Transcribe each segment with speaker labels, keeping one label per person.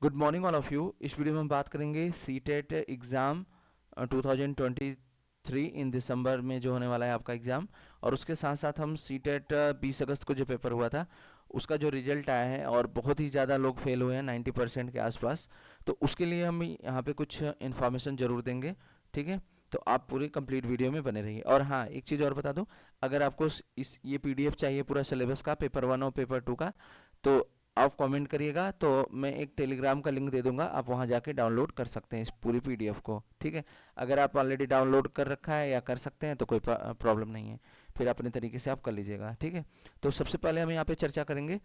Speaker 1: Good morning all of you. इस video में हम बात करेंगे सीटेट एग्ज़ाम 2023 इन दिसंबर में जो होने वाला है आपका एग्ज़ाम। और उसके साथ साथ हम सीटेट 20 अगस्त को जो पेपर हुआ था उसका जो रिजल्ट आया है, और बहुत ही ज़्यादा लोग फेल हुए हैं 90% के आसपास। तो उसके लिए हम यहाँ पे कुछ इन्फॉर्मेशन ज़रूर देंगे, ठीक है। तो आप पूरी कंप्लीट वीडियो में बने रहिए। और हाँ, एक चीज़ और बता दूँ, अगर आपको इस ये पीडीएफ चाहिए पूरा सिलेबस का, पेपर 1 और पेपर 2 का, तो आप कमेंट करिएगा तो मैं एक टेलीग्राम का लिंक दे दूंगा, आप वहां जाके डाउनलोड कर सकते हैं इस पूरी पीडीएफ को, ठीक है। अगर आप ऑलरेडी डाउनलोड कर रखा है या कर सकते हैं तो कोई प्रॉब्लम नहीं है, फिर अपने तरीके से आप कर लीजिएगा, ठीक है। तो सबसे पहले हम यहाँ पे चर्चा करेंगे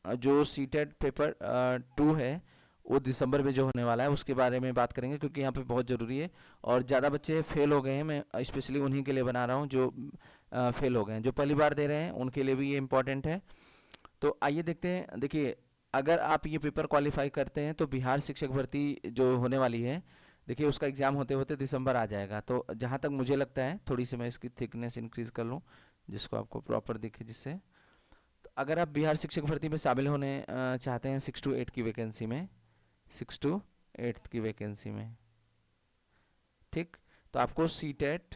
Speaker 1: जो सीटेट पेपर 2 है वो दिसंबर में जो होने वाला है उसके बारे में बात करेंगे, क्योंकि यहाँ पे बहुत ज़रूरी है। और ज़्यादा बच्चे फेल हो गए हैं, मैं स्पेशली उन्हीं के लिए बना रहा हूँ जो फेल हो गए हैं। जो पहली बार दे रहे हैं उनके लिए भी ये इम्पोर्टेंट है। तो आइए देखते हैं। देखिए, अगर आप ये पेपर क्वालिफाई करते हैं तो बिहार शिक्षक भर्ती जो होने वाली है, देखिए उसका एग्ज़ाम होते होते दिसंबर आ जाएगा। तो जहाँ तक मुझे लगता है, थोड़ी सी मैं इसकी थिकनेस इंक्रीज़ कर लूँ जिसको आपको प्रॉपर दिखे, जिससे तो अगर आप बिहार शिक्षक भर्ती में शामिल होने चाहते हैं 6 to 8 की वैकेंसी में, 6 to 8 की वैकेंसी में, ठीक, तो आपको सी टेट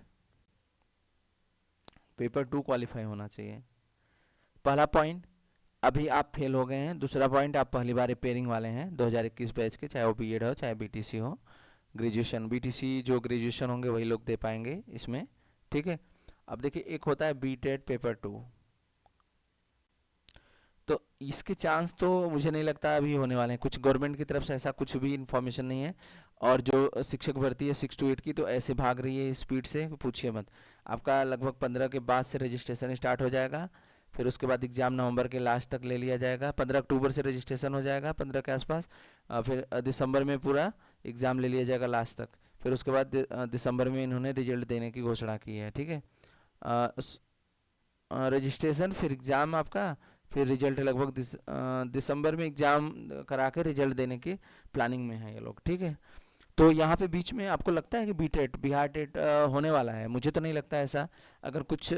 Speaker 1: पेपर 2 क्वालिफाई होना चाहिए। पहला पॉइंट, अभी आप फेल हो गए हैं। दूसरा पॉइंट, आप पहली बार रिपेयरिंग वाले हैं 2021 बैच के, चाहे वो बीएड हो चाहे बीटीसी हो। ग्रेजुएशन, बीटीसी जो ग्रेजुएशन होंगे वही लोग दे पाएंगे इसमें, ठीक है। अब देखिए, एक होता है बीटेट पेपर 2, तो इसके चांस तो मुझे नहीं लगता अभी होने वाले हैं। कुछ गवर्नमेंट की तरफ से ऐसा कुछ भी इंफॉर्मेशन नहीं है। और जो शिक्षक भर्ती है 6 to 8 की, तो ऐसे भाग रही है स्पीड से, पूछिए मत। आपका लगभग 15 के बाद से रजिस्ट्रेशन स्टार्ट हो जाएगा। फिर उसके बाद एग्ज़ाम नवंबर के लास्ट तक ले लिया जाएगा। 15 अक्टूबर से रजिस्ट्रेशन हो जाएगा, 15 के आसपास। फिर दिसंबर में पूरा एग्ज़ाम ले लिया जाएगा लास्ट तक। फिर उसके बाद दिसंबर में इन्होंने रिजल्ट देने की घोषणा की है, ठीक है। रजिस्ट्रेशन, फिर एग्ज़ाम आपका, फिर रिजल्ट लगभग दिसंबर में एग्ज़ाम करा के रिजल्ट देने की प्लानिंग में है ये लोग, ठीक है। तो यहाँ पे बीच में आपको लगता है कि बी टेट, बिहार टेट होने वाला है? मुझे तो नहीं लगता ऐसा। अगर कुछ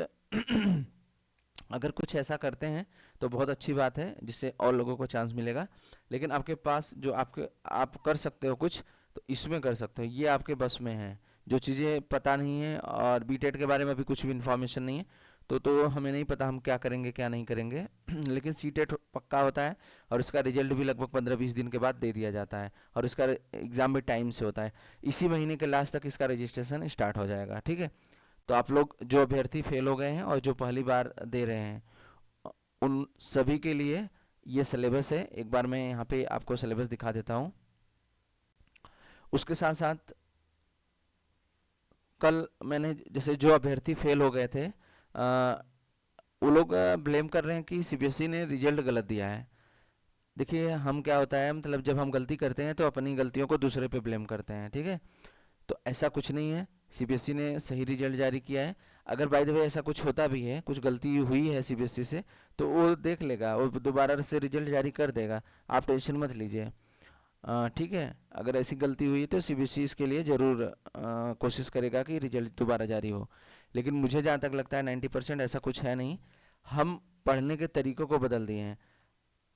Speaker 1: अगर कुछ ऐसा करते हैं तो बहुत अच्छी बात है, जिससे और लोगों को चांस मिलेगा। लेकिन आपके पास जो आप कर सकते हो कुछ, तो इसमें कर सकते हो, ये आपके बस में है। जो चीज़ें पता नहीं है और बीटेट के बारे में अभी कुछ भी इन्फॉर्मेशन नहीं है, तो हमें नहीं पता हम क्या करेंगे क्या नहीं करेंगे। लेकिन सीटेट पक्का होता है, और इसका रिजल्ट भी लगभग 15-20 दिन के बाद दे दिया जाता है, और इसका एग्ज़ाम भी टाइम से होता है। इसी महीने के लास्ट तक इसका रजिस्ट्रेशन स्टार्ट हो जाएगा, ठीक है। तो आप लोग जो अभ्यर्थी फेल हो गए हैं और जो पहली बार दे रहे हैं, उन सभी के लिए ये सिलेबस है। एक बार मैं यहाँ पे आपको सिलेबस दिखा देता हूँ। उसके साथ साथ कल मैंने, जैसे जो अभ्यर्थी फेल हो गए थे, वो लोग ब्लेम कर रहे हैं कि सीबीएसई ने रिजल्ट गलत दिया है। देखिए, हम क्या होता है, मतलब जब हम गलती करते हैं तो अपनी गलतियों को दूसरे पे ब्लेम करते हैं, ठीक है। तो ऐसा कुछ नहीं है, सीबीएसई ने सही रिजल्ट जारी किया है। अगर बाय द वे ऐसा कुछ होता भी है, कुछ गलती हुई है सीबीएसई से, तो वो देख लेगा, वो दोबारा से रिजल्ट जारी कर देगा, आप टेंशन मत लीजिए, ठीक है। अगर ऐसी गलती हुई तो सीबीएसई इसके लिए ज़रूर कोशिश करेगा कि रिजल्ट दोबारा जारी हो। लेकिन मुझे जहाँ तक लगता है 90% ऐसा कुछ है नहीं। हम पढ़ने के तरीक़ों को बदल दिए हैं।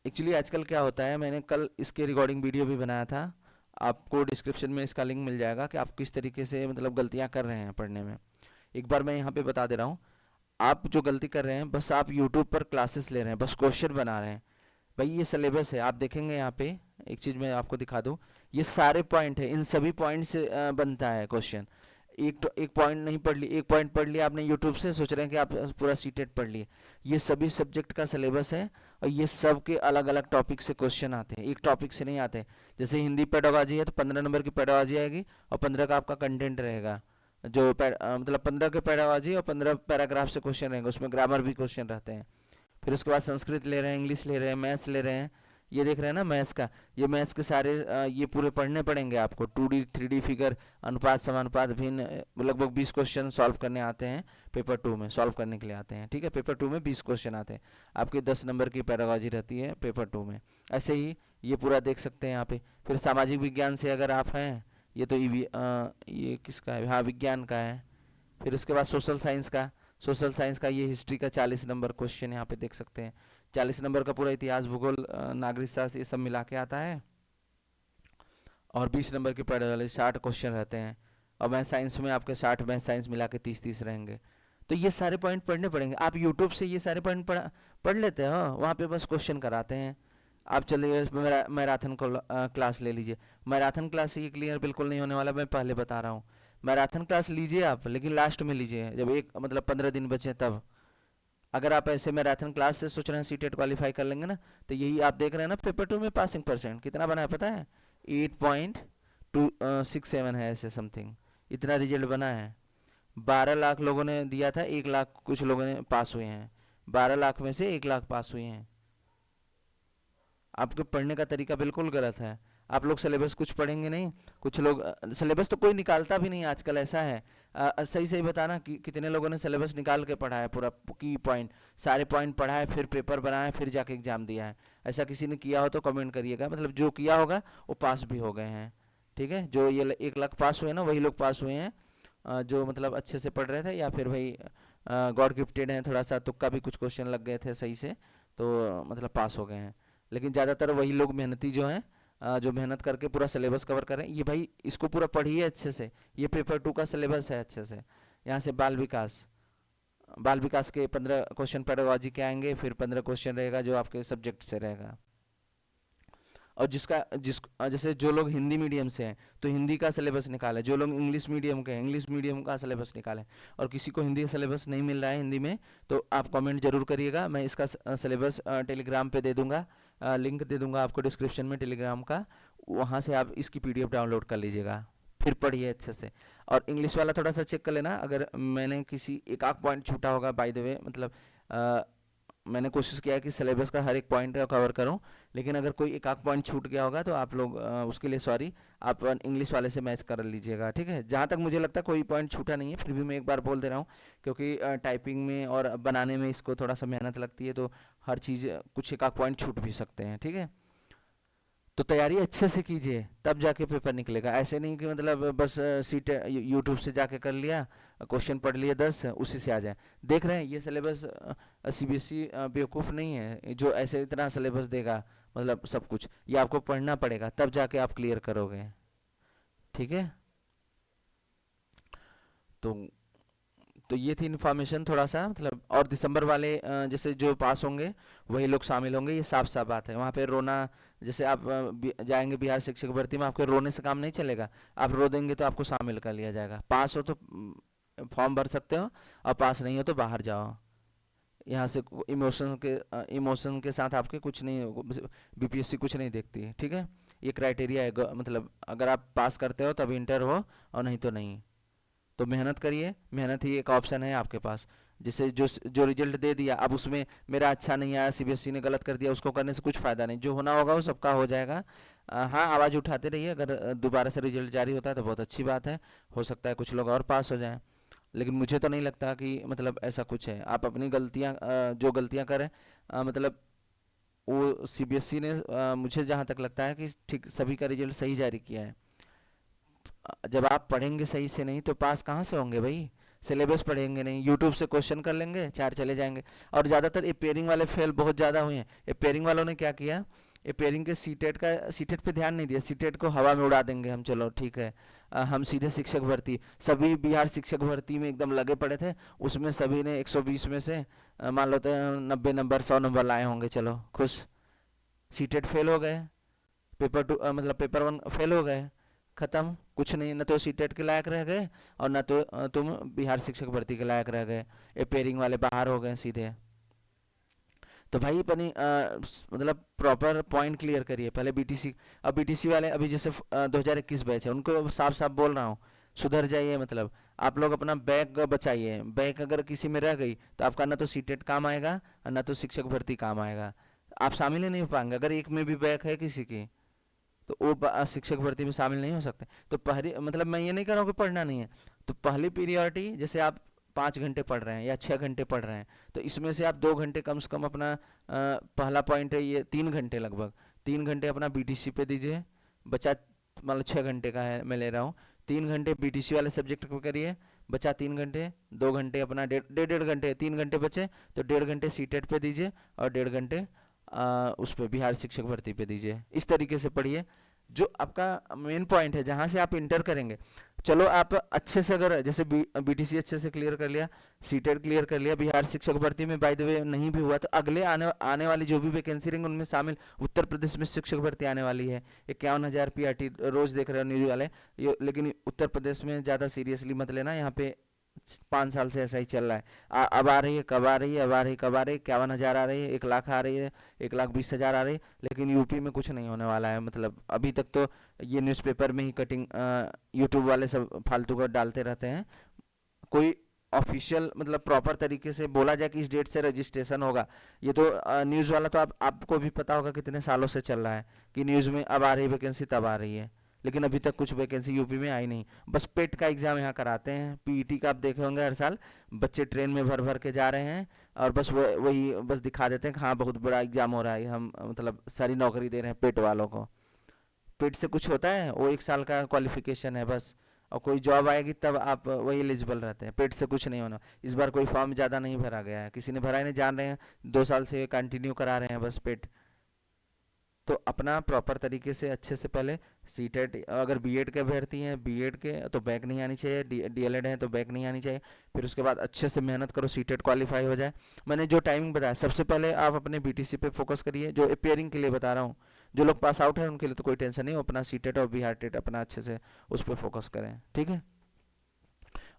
Speaker 1: एक्चुअली आजकल क्या होता है, मैंने कल इसके रिकॉर्डिंग वीडियो भी बनाया था, आपको डिस्क्रिप्शन में इसका लिंक मिल जाएगा, कि आप किस तरीके से मतलब गलतियाँ कर रहे हैं पढ़ने में। एक बार मैं यहाँ पे बता दे रहा हूँ। आप जो गलती कर रहे हैं, बस आप यूट्यूब पर क्लासेस ले रहे हैं, बस क्वेश्चन बना रहे हैं। भाई, ये सिलेबस है, आप देखेंगे यहाँ पे। एक चीज़ मैं आपको दिखा दूँ, ये सारे पॉइंट है, इन सभी पॉइंट से बनता है क्वेश्चन। एक पॉइंट नहीं पढ़ ली, एक पॉइंट पढ़ लिया आपने यूट्यूब से, सोच रहे हैं कि आप पूरा सीटेट पढ़ लिए। ये सभी सब्जेक्ट का सिलेबस है, और ये सब के अलग अलग टॉपिक से क्वेश्चन आते हैं, एक टॉपिक से नहीं आते। जैसे हिंदी पेडागॉजी है तो 15 नंबर की पेडागॉजी आएगी, और 15 का आपका कंटेंट रहेगा। जो मतलब 15 के पेडागॉजी और 15 पैराग्राफ से क्वेश्चन रहेंगे, उसमें ग्रामर भी क्वेश्चन रहते हैं। फिर उसके बाद संस्कृत ले रहे हैं, इंग्लिश ले रहे हैं, मैथ्स ले रहे हैं। ये देख रहे हैं ना मैथ्स का, ये मैथ्स के सारे ये पूरे पढ़ने पड़ेंगे आपको। 2D 3D फिगर, अनुपात समानुपात भिन्न, लगभग 20 क्वेश्चन सॉल्व करने आते हैं पेपर 2 में, सॉल्व करने के लिए आते हैं, ठीक है। पेपर 2 में 20 क्वेश्चन आते हैं, आपकी 10 नंबर की पैरागॉजी रहती है पेपर 2 में। ऐसे ही ये पूरा देख सकते हैं यहाँ पे। फिर सामाजिक विज्ञान से अगर आप हैं, ये तो ये किसका है, हाँ विज्ञान का है। फिर उसके बाद सोशल साइंस का ये हिस्ट्री का 40 नंबर क्वेश्चन यहाँ पे देख सकते हैं। 40 नंबर का पूरा इतिहास, भूगोल, नागरिक शास्त्र, ये सब मिला के आता है। और 20 नंबर के पढ़े वाले 60 क्वेश्चन रहते हैं। और मैथ साइंस में आपके 60 मैथ साइंस मिला के 30-30 रहेंगे। तो ये सारे पॉइंट पढ़ने पड़ेंगे। आप यूट्यूब से ये सारे पॉइंट पढ़ लेते हो, वहाँ पे बस क्वेश्चन कराते हैं। आप चलिए मैराथन क्लास ले लीजिए। मैराथन क्लास से ये क्लियर बिल्कुल नहीं होने वाला, मैं पहले बता रहा हूँ। मैराथन क्लास लीजिए आप, लेकिन लास्ट में लीजिए, जब एक मतलब 15 दिन बचे तब। अगर आप ऐसे मैराथन क्लास से सोच रहे हैं सीटेट क्वालिफाई कर लेंगे ना, तो यही आप देख रहे हैं ना, पेपर 2 में पासिंग परसेंट कितना बना है पता है? 8.267 है, ऐसे समथिंग इतना रिजल्ट बना है। 12 लाख लोगों ने दिया था, 1 लाख कुछ लोगों ने पास हुए हैं। 12 लाख में से 1 लाख पास हुए हैं। आपके पढ़ने का तरीका बिल्कुल गलत है। आप लोग सिलेबस कुछ पढ़ेंगे नहीं, कुछ लोग सिलेबस तो कोई निकालता भी नहीं आजकल, ऐसा है। सही सही बताना कि कितने लोगों ने सिलेबस निकाल के पढ़ा है, पूरा की पॉइंट सारे पॉइंट पढ़ा है, फिर पेपर बनाया, फिर जाके एग्जाम दिया है। ऐसा किसी ने किया हो तो कमेंट करिएगा, मतलब जो किया होगा वो पास भी हो गए हैं। ठीक है, जो ये 1 लाख पास हुए ना, वही लोग पास हुए हैं जो मतलब अच्छे से पढ़ रहे थे, या फिर भाई गॉड गिफ्टेड हैं, थोड़ा सा तुक्का भी कुछ क्वेश्चन लग गए थे सही से, तो मतलब पास हो गए हैं। लेकिन ज़्यादातर वही लोग मेहनती जो हैं, जो मेहनत करके पूरा सिलेबस कवर करें। ये भाई इसको पूरा पढ़िए अच्छे से, ये पेपर 2 का सिलेबस है अच्छे से। यहाँ से बाल विकास के 15 क्वेश्चन पेडागोजी के आएंगे, फिर 15 क्वेश्चन रहेगा जो आपके सब्जेक्ट से रहेगा। और जैसे जो लोग हिंदी मीडियम से हैं तो हिंदी का सिलेबस निकालें, जो लोग इंग्लिश मीडियम के हैं इंग्लिश मीडियम का सिलेबस निकालें। और किसी को हिंदी सिलेबस नहीं मिल रहा है हिंदी में, तो आप कमेंट जरूर करिएगा, मैं इसका सिलेबस टेलीग्राम पे दे दूंगा, लिंक दे दूंगा आपको डिस्क्रिप्शन में टेलीग्राम का, वहाँ से आप इसकी PDF डाउनलोड कर लीजिएगा, फिर पढ़िए अच्छे से। और इंग्लिश वाला थोड़ा सा चेक कर लेना, अगर मैंने किसी एक आध पॉइंट छूटा होगा, बाय द वे मतलब मैंने कोशिश किया कि सिलेबस का हर एक पॉइंट कवर करूं, लेकिन अगर कोई एक आध पॉइंट छूट गया होगा तो आप लोग उसके लिए सॉरी, आप इंग्लिश वाले से मैच कर लीजिएगा। ठीक है, जहाँ तक मुझे लगता है कोई पॉइंट छूटा नहीं है, फिर भी मैं एक बार बोल दे रहा हूँ, क्योंकि टाइपिंग में और बनाने में इसको थोड़ा सा मेहनत लगती है, तो हर चीज़ कुछ एक आध पॉइंट छूट भी सकते हैं। ठीक है, तो तैयारी अच्छे से कीजिए, तब जाके पेपर निकलेगा। ऐसे नहीं कि मतलब बस सीट यूट्यूब से जाके कर लिया, क्वेश्चन पढ़ लिए 10 उसी से आ जाए। देख रहे हैं ये सिलेबस CBSE बेवकूफ़ नहीं है जो ऐसे इतना सिलेबस देगा, मतलब सब कुछ ये आपको पढ़ना पड़ेगा, तब जाके आप क्लियर करोगे। ठीक है, तो ये थी इन्फॉर्मेशन थोड़ा सा मतलब। और दिसंबर वाले जैसे जो पास होंगे वही लोग शामिल होंगे, ये साफ साफ बात है। वहाँ पे रोना, जैसे आप जाएंगे बिहार शिक्षक भर्ती में, आपके रोने से काम नहीं चलेगा, आप रो देंगे तो आपको शामिल कर लिया जाएगा। पास हो तो फॉर्म भर सकते हो, और पास नहीं हो तो बाहर जाओ। यहाँ से इमोशन के साथ आपके कुछ नहीं, BPSC कुछ नहीं देखती है। ठीक है, ये क्राइटेरिया है, मतलब अगर आप पास करते हो तब इंटर हो, और नहीं तो नहीं। तो मेहनत करिए, मेहनत ही एक ऑप्शन है आपके पास। जैसे जो रिजल्ट दे दिया, अब उसमें मेरा अच्छा नहीं आया, CBSE ने गलत कर दिया, उसको करने से कुछ फ़ायदा नहीं। जो होना होगा वो सबका हो जाएगा। हाँ, आवाज़ उठाते रहिए, अगर दोबारा से रिजल्ट जारी होता है तो बहुत अच्छी बात है, हो सकता है कुछ लोग और पास हो जाएं। लेकिन मुझे तो नहीं लगता कि मतलब ऐसा कुछ है। आप अपनी गलतियाँ जो गलतियाँ करें, मतलब वो CBSE ने मुझे जहाँ तक लगता है कि ठीक सभी का रिजल्ट सही जारी किया है। जब आप पढ़ेंगे सही से नहीं तो पास कहाँ से होंगे भाई? सिलेबस पढ़ेंगे नहीं, यूट्यूब से क्वेश्चन कर लेंगे, 4 चले जाएंगे। और ज़्यादातर ये पेयरिंग वाले फेल बहुत ज़्यादा हुए हैं। ये पेयरिंग वालों ने क्या किया, ये पेयरिंग के सीटेट पे ध्यान नहीं दिया, सीटेट को हवा में उड़ा देंगे हम, चलो ठीक है हम सीधे शिक्षक भर्ती। सभी बिहार शिक्षक भर्ती में एकदम लगे पड़े थे, उसमें सभी ने 120 में से मान लो तो 90 नंबर 100 नंबर लाए होंगे, चलो खुश। सीटेट फेल हो गए, पेपर 2 मतलब पेपर 1 फेल हो गए, खत्म, कुछ नहीं, न तो सीटेट के लायक रह गए और न तो तुम बिहार शिक्षक भर्ती के लायक रह गए। ये पेयरिंग वाले बाहर हो गए सीधे। तो भाई अपनी मतलब प्रॉपर पॉइंट क्लियर करिए पहले BTC। अब BTC वाले अभी जैसे 2021 बैच है, उनको साफ साफ बोल रहा हूँ, सुधर जाइए। मतलब आप लोग अपना बैक बचाइए, बैक अगर किसी में रह गई तो आपका ना तो सीटेट काम आएगा और ना तो शिक्षक भर्ती काम आएगा, आप शामिल ही नहीं हो पाएंगे। अगर एक में भी बैक है किसी की तो वो शिक्षक भर्ती में शामिल नहीं हो सकते। तो पहली मतलब मैं ये नहीं कह रहा हूँ कि पढ़ना नहीं है, तो पहली पीरियडिटी जैसे आप 5 घंटे पढ़ रहे हैं या 6 घंटे पढ़ रहे हैं, तो इसमें से आप 2 घंटे कम से कम अपना पहला पॉइंट है ये 3 घंटे लगभग 3 घंटे अपना BTC पे दीजिए। बचा मतलब 6 घंटे का है मैं ले रहा हूँ, 3 घंटे BTC वाले सब्जेक्ट को करिए, बचा 3 घंटे, 2 घंटे अपना डेढ़ घंटे, 3 घंटे बचे तो 1.5 घंटे सीटेट पे दीजिए और 1.5 घंटे उस पे बिहार शिक्षक भर्ती पे दीजिए। इस तरीके से पढ़िए। जो आपका मेन पॉइंट है जहाँ से आप इंटर करेंगे, चलो आप अच्छे से अगर जैसे बीटीसी अच्छे से क्लियर कर लिया, सीटेट क्लियर कर लिया, बिहार शिक्षक भर्ती में बाय द वे नहीं भी हुआ तो अगले आने वाली जो भी वैकेंसी रहेंगे उनमें शामिल। उत्तर प्रदेश में शिक्षक भर्ती आने वाली है, 51,000 पीआरटी रोज देख रहे हो न्यूज वाले लेकिन उत्तर प्रदेश में ज़्यादा सीरियसली मत लेना, यहाँ पे 5 साल से ऐसा ही चल रहा है। अब आ रही है, कब आ रही है, अब आ रही है, कब आ रही है, 51,000 आ रही है, 1 लाख आ रही है, 1,20,000 आ रही है, लेकिन यूपी में कुछ नहीं होने वाला है। मतलब अभी तक तो ये न्यूज़पेपर में ही कटिंग यूट्यूब वाले सब फालतू का डालते रहते हैं। कोई ऑफिशियल मतलब प्रॉपर तरीके से बोला जाए कि इस डेट से रजिस्ट्रेशन होगा, ये तो न्यूज़ वाला तो आपको भी पता होगा कितने सालों से चल रहा है कि न्यूज़ में अब आ रही वैकेंसी तब आ रही है, लेकिन अभी तक कुछ वैकेंसी यूपी में आई नहीं। बस पेट का एग्ज़ाम यहाँ कराते हैं, पीईटी का आप देखे होंगे हर साल बच्चे ट्रेन में भर भर के जा रहे हैं और बस वही बस दिखा देते हैं कि हाँ बहुत बड़ा एग्ज़ाम हो रहा है, हम मतलब सारी नौकरी दे रहे हैं पेट वालों को। पेट से कुछ होता है? वो 1 साल का क्वालिफिकेशन है बस, और कोई जॉब आएगी तब आप वही एलिजिबल रहते हैं। पेट से कुछ नहीं होना। इस बार कोई फॉर्म ज़्यादा नहीं भरा गया है, किसी ने भरा ही नहीं, जान रहे हैं 2 साल से कंटिन्यू करा रहे हैं बस पेट। तो अपना प्रॉपर तरीके से अच्छे से पहले सीटेट, अगर बीएड के अभ्यर्थी हैं बीएड के तो बैक नहीं आनी चाहिए, डीएलएड है तो बैक नहीं आनी चाहिए। फिर उसके बाद अच्छे से मेहनत करो, सीटेट क्वालिफाई हो जाए। मैंने जो टाइमिंग बताया, सबसे पहले आप अपने बीटीसी पे फोकस करिए, जो अपेयरिंग के लिए बता रहा हूँ। जो लोग पास आउट हैं उनके लिए तो कोई टेंशन नहीं, अपना सीटेट और बिहार टेट अपना अच्छे से उस पर फोकस करें, ठीक है।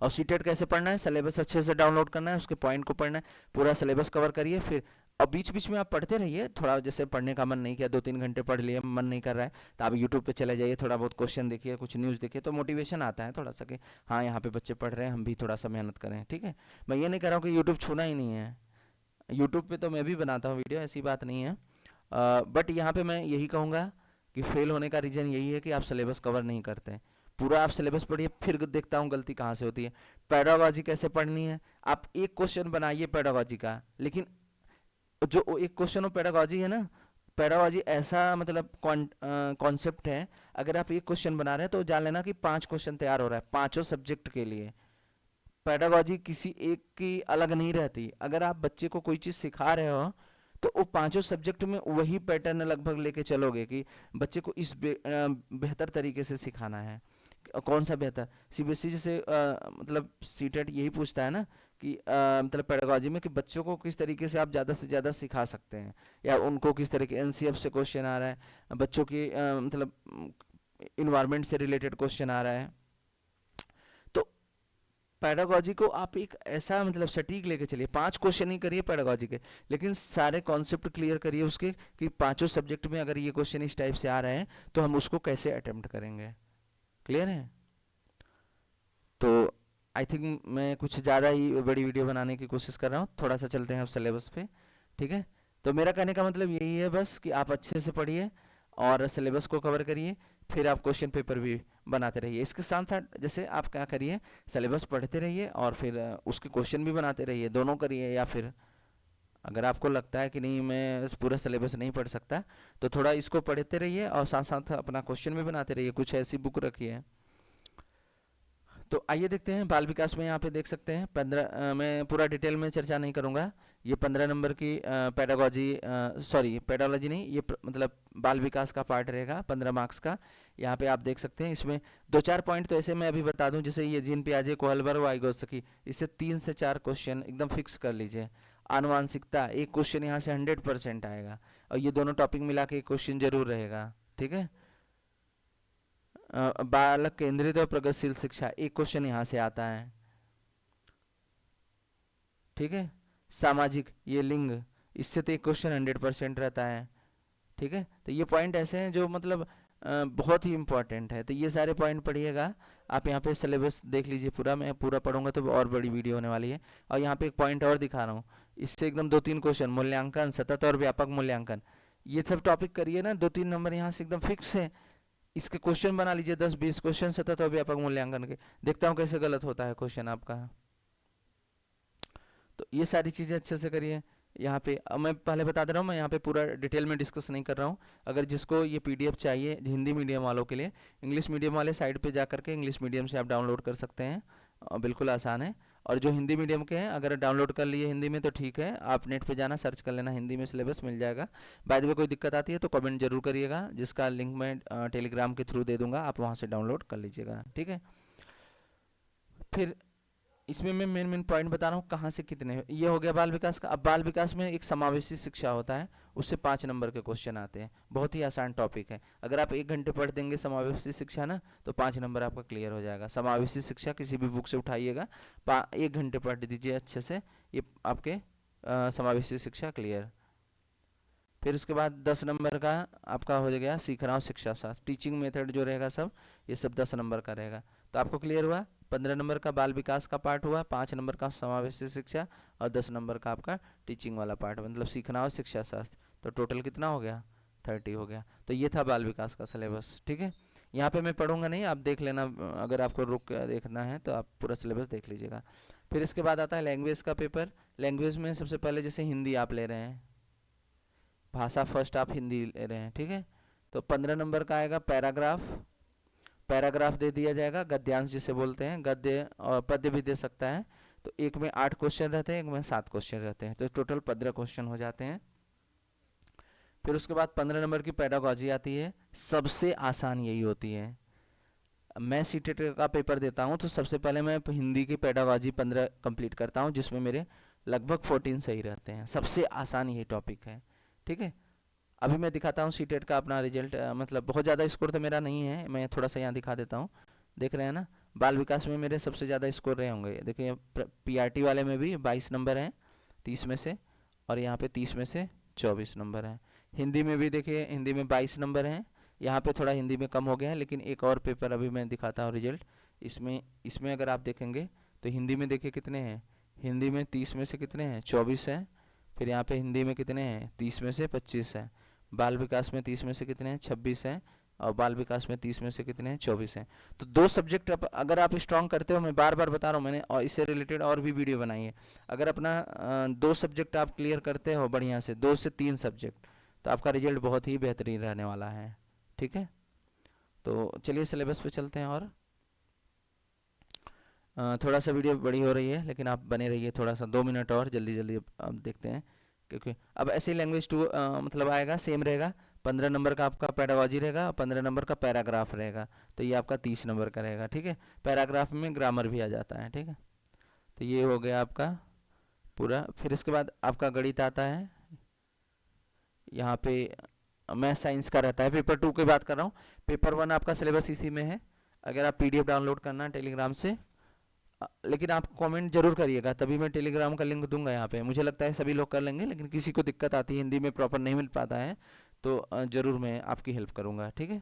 Speaker 1: और सीटेट कैसे पढ़ना है, सिलेबस अच्छे से डाउनलोड करना है, उसके पॉइंट को पढ़ना है, पूरा सिलेबस कवर करिए। फिर अब बीच बीच में आप पढ़ते रहिए, थोड़ा जैसे पढ़ने का मन नहीं किया, 2-3 घंटे पढ़ लिए, मन नहीं कर रहा है तो आप यूट्यूब पे चले जाइए, थोड़ा बहुत क्वेश्चन देखिए, कुछ न्यूज़ देखिए, तो मोटिवेशन आता है थोड़ा सा कि हाँ यहाँ पे बच्चे पढ़ रहे हैं, हम भी थोड़ा सा मेहनत करें, ठीक है। मैं ये नहीं कह रहा हूँ कि यूट्यूब छूना ही नहीं है, यूट्यूब पे तो मैं भी बनाता हूँ वीडियो, ऐसी बात नहीं है। बट यहाँ पे मैं यही कहूँगा कि फेल होने का रीज़न यही है कि आप सिलेबस कवर नहीं करते। पूरा आप सिलेबस पढ़िए, फिर देखता हूँ गलती कहाँ से होती है। पैडागॉजी कैसे पढ़नी है, आप एक क्वेश्चन बनाइए पैडागॉजी का, लेकिन जो एक क्वेश्चन ऑफ पैडागॉजी है ना, पैडागॉजी ऐसा मतलब कॉन्सेप्ट है, अगर आप एक क्वेश्चन बना रहे हैं तो जान लेना कि 5 क्वेश्चन तैयार हो रहा है 5 सब्जेक्ट के लिए। पैडागॉजी किसी एक की अलग नहीं रहती। अगर आप बच्चे को कोई चीज़ सिखा रहे हो तो वो 5 सब्जेक्ट में वही पैटर्न लगभग लेके चलोगे कि बच्चे को इस बेहतर तरीके से सिखाना है। कौन सा बेहतर, सीबीएसई जैसे मतलब सीटेट यही पूछता है ना कि मतलब पेडागोजी में कि बच्चों को किस तरीके से आप ज़्यादा से ज़्यादा सिखा सकते हैं, या उनको किस तरीके एनसीएफ से क्वेश्चन आ रहा है, बच्चों की मतलब इन्वायरमेंट से रिलेटेड क्वेश्चन आ रहा है। तो पैडागॉजी को आप एक ऐसा मतलब सटीक लेके चलिए, 5 क्वेश्चन ही करिए पैडागॉजी के, लेकिन सारे कॉन्सेप्ट क्लियर करिए उसके कि 5 सब्जेक्ट में अगर ये क्वेश्चन इस टाइप से आ रहे हैं तो हम उसको कैसे अटेम्प्ट करेंगे। क्लियर है? तो आई थिंक मैं कुछ ज़्यादा ही बड़ी वीडियो बनाने की कोशिश कर रहा हूँ, थोड़ा सा चलते हैं अब सिलेबस पे, ठीक है। तो मेरा कहने का मतलब यही है बस कि आप अच्छे से पढ़िए और सिलेबस को कवर करिए, फिर आप क्वेश्चन पेपर भी बनाते रहिए। इसके साथ साथ जैसे आप क्या करिए, सिलेबस पढ़ते रहिए और फिर उसके क्वेश्चन भी बनाते रहिए, दोनों करिए। या फिर अगर आपको लगता है कि नहीं मैं पूरा सिलेबस नहीं पढ़ सकता तो थोड़ा इसको पढ़ते रहिए और साथ साथ अपना क्वेश्चन भी बनाते रहिए, कुछ ऐसी बुक रखिए। तो आइए देखते हैं बाल विकास में, यहाँ पे देख सकते हैं 15, मैं पूरा डिटेल में चर्चा नहीं करूँगा, ये 15 नंबर की पैडागॉजी, सॉरी पैडोलॉजी नहीं, ये मतलब बाल विकास का पार्ट रहेगा 15 मार्क्स का। यहाँ पे आप देख सकते हैं, इसमें 2-4 पॉइंट तो ऐसे मैं अभी बता दूं, जैसे ये जीन पियाजे कोहलबर वाइगोत्स्की, इससे 3 से 4 क्वेश्चन एकदम फिक्स कर लीजिए। आनुवांशिकता एक क्वेश्चन यहाँ से 100% आएगा, और ये दोनों टॉपिक मिला के एक क्वेश्चन जरूर रहेगा, ठीक है। बालक केंद्रित और प्रगतिशील शिक्षा एक क्वेश्चन यहाँ से आता है, ठीक है। सामाजिक, ये लिंग, इससे तो एक क्वेश्चन 100% रहता है, ठीक है। तो ये पॉइंट ऐसे हैं जो मतलब बहुत ही इंपॉर्टेंट है, तो ये सारे पॉइंट पढ़िएगा आप। यहाँ पे सिलेबस देख लीजिए पूरा, मैं पूरा पढ़ूंगा तो और बड़ी वीडियो होने वाली है। और यहाँ पे एक पॉइंट और दिखा रहा हूँ, इससे एकदम 2-3 क्वेश्चन, मूल्यांकन, सतत और व्यापक मूल्यांकन, ये सब टॉपिक करिए ना, 2-3 नंबर यहाँ से एकदम फिक्स है। इसके क्वेश्चन बना लीजिए 10-20 क्वेश्चन सतत और व्यापक मूल्यांकन के, देखता हूँ कैसे गलत होता है क्वेश्चन आपका। तो ये सारी चीज़ें अच्छे से करिए। यहाँ पे मैं पहले बता दे रहा हूँ, मैं यहाँ पे पूरा डिटेल में डिस्कस नहीं कर रहा हूँ। अगर जिसको ये पीडीएफ चाहिए हिंदी मीडियम वालों के लिए, इंग्लिश मीडियम वाले साइट पे जा करके इंग्लिश मीडियम से आप डाउनलोड कर सकते हैं, बिल्कुल आसान है। और जो हिंदी मीडियम के हैं, अगर डाउनलोड कर लिए हिंदी में तो ठीक है, आप नेट पे जाना सर्च कर लेना, हिंदी में सिलेबस मिल जाएगा। बाय द वे कोई दिक्कत आती है तो कमेंट जरूर करिएगा, जिसका लिंक मैं टेलीग्राम के थ्रू दे दूंगा, आप वहाँ से डाउनलोड कर लीजिएगा, ठीक है। फिर इसमें मैं मेन मेन पॉइंट बता रहा हूँ कहाँ से कितने, ये हो गया बाल विकास का। अब बाल विकास में एक समावेशी शिक्षा होता है, उससे 5 नंबर के क्वेश्चन आते हैं, बहुत ही आसान टॉपिक है। अगर आप 1 घंटे पढ़ देंगे समावेशी शिक्षा ना, तो 5 नंबर आपका क्लियर हो जाएगा। समावेशी शिक्षा किसी भी बुक से उठाइएगा, 1 घंटे पढ़ दीजिए अच्छे से, ये आपके समावेशी शिक्षा क्लियर। फिर उसके बाद 10 नंबर का आपका हो गया सीख रहा हूँ शिक्षा शास्त्र, टीचिंग मेथड जो रहेगा सब, ये सब 10 नंबर का रहेगा। तो आपको क्लियर हुआ। 15 नंबर का बाल विकास का पार्ट हुआ, 5 नंबर का समावेशी शिक्षा, और 10 नंबर का आपका टीचिंग वाला पार्ट, मतलब सीखना हो शिक्षा शास्त्र। तो टोटल कितना हो गया, 30 हो गया। तो ये था बाल विकास का सिलेबस, ठीक है। यहाँ पे मैं पढ़ूंगा नहीं, आप देख लेना, अगर आपको रुक के देखना है तो आप पूरा सिलेबस देख लीजिएगा। फिर इसके बाद आता है लैंग्वेज का पेपर। लैंग्वेज में सबसे पहले जैसे हिंदी आप ले रहे हैं, भाषा फर्स्ट आप हिंदी ले रहे हैं, ठीक है। तो 15 नंबर का आएगा पैराग्राफ। पैराग्राफ दे दिया जाएगा, गद्यांश जिसे बोलते हैं, गद्य और पद्य भी दे सकता है। तो एक में 8 क्वेश्चन रहते हैं, एक में 7 क्वेश्चन रहते हैं, तो टोटल 15 क्वेश्चन हो जाते हैं। फिर उसके बाद 15 नंबर की पेडागोजी आती है, सबसे आसान यही होती है। मैं सीटेट का पेपर देता हूँ तो सबसे पहले मैं हिंदी की पेडागोजी 15 कंप्लीट करता हूँ, जिसमें मेरे लगभग 14 सही रहते हैं। सबसे आसान यही टॉपिक है, ठीक है। अभी मैं दिखाता हूँ सीटेट का अपना रिजल्ट, मतलब बहुत ज़्यादा स्कोर तो मेरा नहीं है, मैं थोड़ा सा यहाँ दिखा देता हूँ। देख रहे हैं ना, बाल विकास में मेरे सबसे ज़्यादा स्कोर रहे होंगे। देखिए पीआरटी वाले में भी 22 नंबर हैं 30 में से, और यहाँ पे 30 में से 24 नंबर हैं। हिंदी में भी देखिए, हिंदी में 22 नंबर हैं, यहाँ पे थोड़ा हिंदी में कम हो गया है। लेकिन एक और पेपर अभी मैं दिखाता हूँ रिजल्ट, इसमें इसमें अगर आप देखेंगे तो हिंदी में देखिए कितने हैं, हिंदी में 30 में से कितने हैं, 24 हैं। फिर यहाँ पे हिंदी में कितने हैं, 30 में से 25 हैं। बाल विकास में 30 में से कितने हैं, 26 हैं। और बाल विकास में 30 में से कितने हैं, 24 हैं। तो 2 सब्जेक्ट अगर आप स्ट्रॉन्ग करते हो, मैं बार बार बता रहा हूँ, मैंने और इससे रिलेटेड और भी वीडियो बनाई है। अगर अपना 2 सब्जेक्ट आप क्लियर करते हो बढ़िया से, 2 से 3 सब्जेक्ट, तो आपका रिजल्ट बहुत ही बेहतरीन रहने वाला है, ठीक है। तो चलिए सिलेबस पे चलते हैं। और थोड़ा सा वीडियो बड़ी हो रही है, लेकिन आप बने रहिए थोड़ा सा, 2 मिनट और, जल्दी जल्दी अब देखते हैं। क्योंकि अब ऐसे ही लैंग्वेज 2 मतलब आएगा, सेम रहेगा। 15 नंबर का आपका पेडागोजी रहेगा और 15 नंबर का पैराग्राफ रहेगा। तो ये आपका 30 नंबर का रहेगा, ठीक है। पैराग्राफ में ग्रामर भी आ जाता है, ठीक है। तो ये हो गया आपका पूरा। फिर इसके बाद आपका गणित आता है, यहाँ पे मैथ साइंस का रहता है। पेपर 2 की बात कर रहा हूँ, पेपर 1 आपका सिलेबस इसी में है। अगर आप पीडीएफ डाउनलोड करना टेलीग्राम से, लेकिन आप कमेंट जरूर करिएगा, तभी मैं टेलीग्राम का लिंक दूंगा यहाँ पे। मुझे लगता है सभी लोग कर लेंगे, लेकिन किसी को दिक्कत आती है, हिंदी में प्रॉपर नहीं मिल पाता है, तो जरूर मैं आपकी हेल्प करूँगा, ठीक है।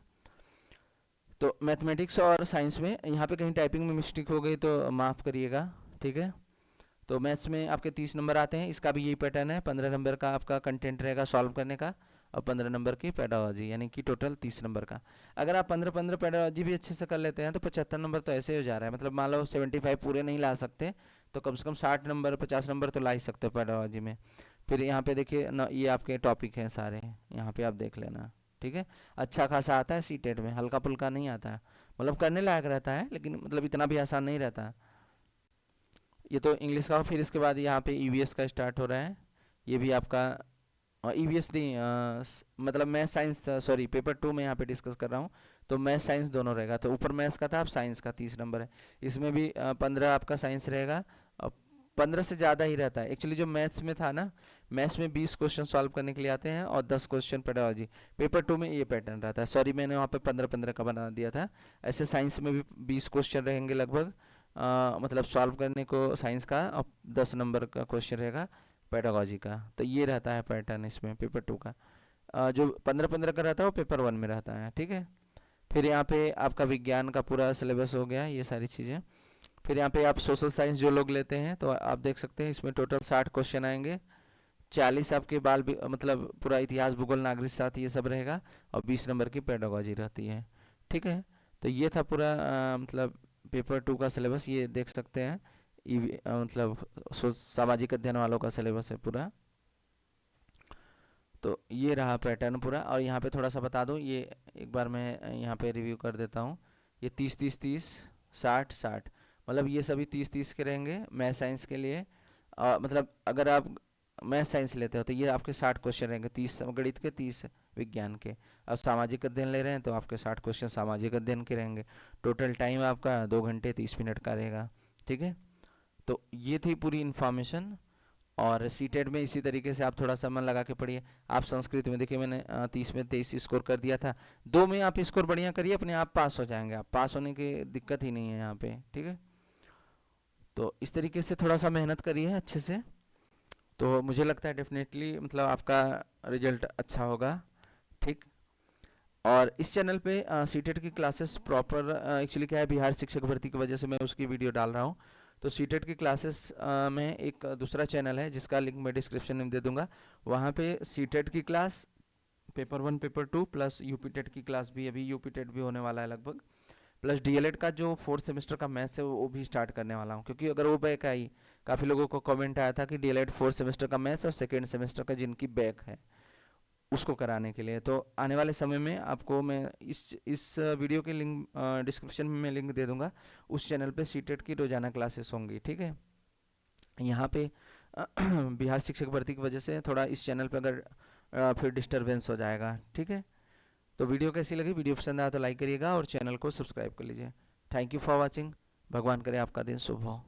Speaker 1: तो मैथमेटिक्स और साइंस में यहाँ पे कहीं टाइपिंग में मिस्टेक हो गई तो माफ़ करिएगा, ठीक है। तो मैथ्स में आपके 30 नंबर आते हैं, इसका भी यही पैटर्न है। 15 नंबर का आपका कंटेंट रहेगा सॉल्व करने का, और 15 नंबर की पेडागोजी, यानी कि टोटल 30 नंबर का। अगर आप 15-15 पेडागोजी भी अच्छे से कर लेते हैं तो 75 नंबर तो ऐसे ही हो जा रहा है। मतलब मान लो 75 पूरे नहीं ला सकते, तो कम से कम 60 नंबर 50 नंबर तो ला ही सकते हो पेडागोजी में। फिर यहाँ पे देखिए ना, ये आपके टॉपिक हैं सारे, यहाँ पे आप देख लेना, ठीक है। अच्छा खासा आता है सीटेट में, हल्का फुल्का नहीं आता है, मतलब करने लायक रहता है, लेकिन मतलब इतना भी आसान नहीं रहता। ये तो इंग्लिश का। फिर इसके बाद यहाँ पे ईवीएस का स्टार्ट हो रहा है, ये भी आपका ईवीएस नहीं, मतलब मैथ साइंस, सॉरी पेपर 2 में यहाँ पे डिस्कस कर रहा हूँ। तो मैथ साइंस दोनों रहेगा, तो ऊपर मैथ्स का था, अब साइंस का 30 नंबर है। इसमें भी 15 आपका साइंस रहेगा, और 15 से ज़्यादा ही रहता है एक्चुअली। जो मैथ्स में था ना, मैथ्स में 20 क्वेश्चन सॉल्व करने के लिए आते हैं और 10 क्वेश्चन पेडागोजी। पेपर 2 में ये पैटर्न रहता है, सॉरी मैंने वहाँ पे 15-15 का बना दिया था। ऐसे साइंस में भी 20 क्वेश्चन रहेंगे लगभग, मतलब सॉल्व करने को साइंस का, और 10 नंबर का क्वेश्चन रहेगा पेडागोजी का। तो ये रहता है पैटर्न इसमें पेपर 2 का। जो 15-15 का रहता है वो पेपर 1 में रहता है, ठीक है। फिर यहाँ पे आपका विज्ञान का पूरा सिलेबस हो गया, ये सारी चीज़ें। फिर यहाँ पे आप सोशल साइंस जो लोग लेते हैं तो आप देख सकते हैं, इसमें टोटल 60 क्वेश्चन आएंगे। 40 आपके मतलब पूरा इतिहास भूगोल नागरिक शास्त्र ये सब रहेगा, और 20 नंबर की पेडागोजी रहती है, ठीक है। तो ये था पूरा मतलब पेपर 2 का सिलेबस, ये देख सकते हैं। मतलब सामाजिक अध्ययन वालों का सिलेबस है पूरा। तो ये रहा पैटर्न पूरा। और यहाँ पे थोड़ा सा बता दूँ, ये एक बार मैं यहाँ पे रिव्यू कर देता हूँ। ये 30-30-30 60-60, मतलब ये सभी 30-30 के रहेंगे मैथ साइंस के लिए। मतलब अगर आप मैथ साइंस लेते हो तो ये आपके 60 क्वेश्चन रहेंगे, 30 गणित के, 30 विज्ञान के। अब सामाजिक अध्ययन ले रहे हैं तो आपके 60 क्वेश्चन सामाजिक अध्ययन के रहेंगे। टोटल टाइम आपका 2 घंटे 30 मिनट का रहेगा। ठीक है, तो ये थी पूरी इन्फॉर्मेशन। और सीटेट में इसी तरीके से आप थोड़ा सा मन लगा के पढ़िए। आप संस्कृत में देखिए मैंने 30 में 23 स्कोर कर दिया था, 2 में आप स्कोर बढ़िया करिए, अपने आप पास हो जाएंगे। आप पास होने की दिक्कत ही नहीं है यहाँ पे। ठीक है, तो इस तरीके से थोड़ा सा मेहनत करिए अच्छे से, तो मुझे लगता है डेफिनेटली मतलब आपका रिजल्ट अच्छा होगा। ठीक, और इस चैनल पे सीटेट की क्लासेस प्रॉपर एक्चुअली क्या है, बिहार शिक्षक भर्ती की वजह से मैं उसकी वीडियो डाल रहा हूँ। तो सीटेट की क्लासेस में एक दूसरा चैनल है जिसका लिंक मैं डिस्क्रिप्शन में दे दूंगा। वहाँ पे सीटेट की class, paper 1 paper 2 plus UP TET की क्लास भी, अभी यूपी टेट भी होने वाला है लगभग, प्लस डीएलएड का जो 4th सेमेस्टर का मैथ्स है वो भी स्टार्ट करने वाला हूँ। क्योंकि अगर वो बैक आई, काफ़ी लोगों को कमेंट आया था कि डीएलएड 4th सेमेस्टर का मैथ्स और 2nd सेमेस्टर का जिनकी बैक है उसको कराने के लिए, तो आने वाले समय में आपको मैं इस वीडियो के लिंक डिस्क्रिप्शन में मैं लिंक दे दूंगा। उस चैनल पे सीटेट की रोजाना क्लासेस होंगी। ठीक है, यहाँ पे बिहार शिक्षक भर्ती की वजह से थोड़ा इस चैनल पे अगर फिर डिस्टरबेंस हो जाएगा। ठीक है, तो वीडियो कैसी लगी, वीडियो पसंद आया तो लाइक करिएगा और चैनल को सब्सक्राइब कर लीजिए। Thank you for watching. भगवान करे आपका दिन शुभ हो।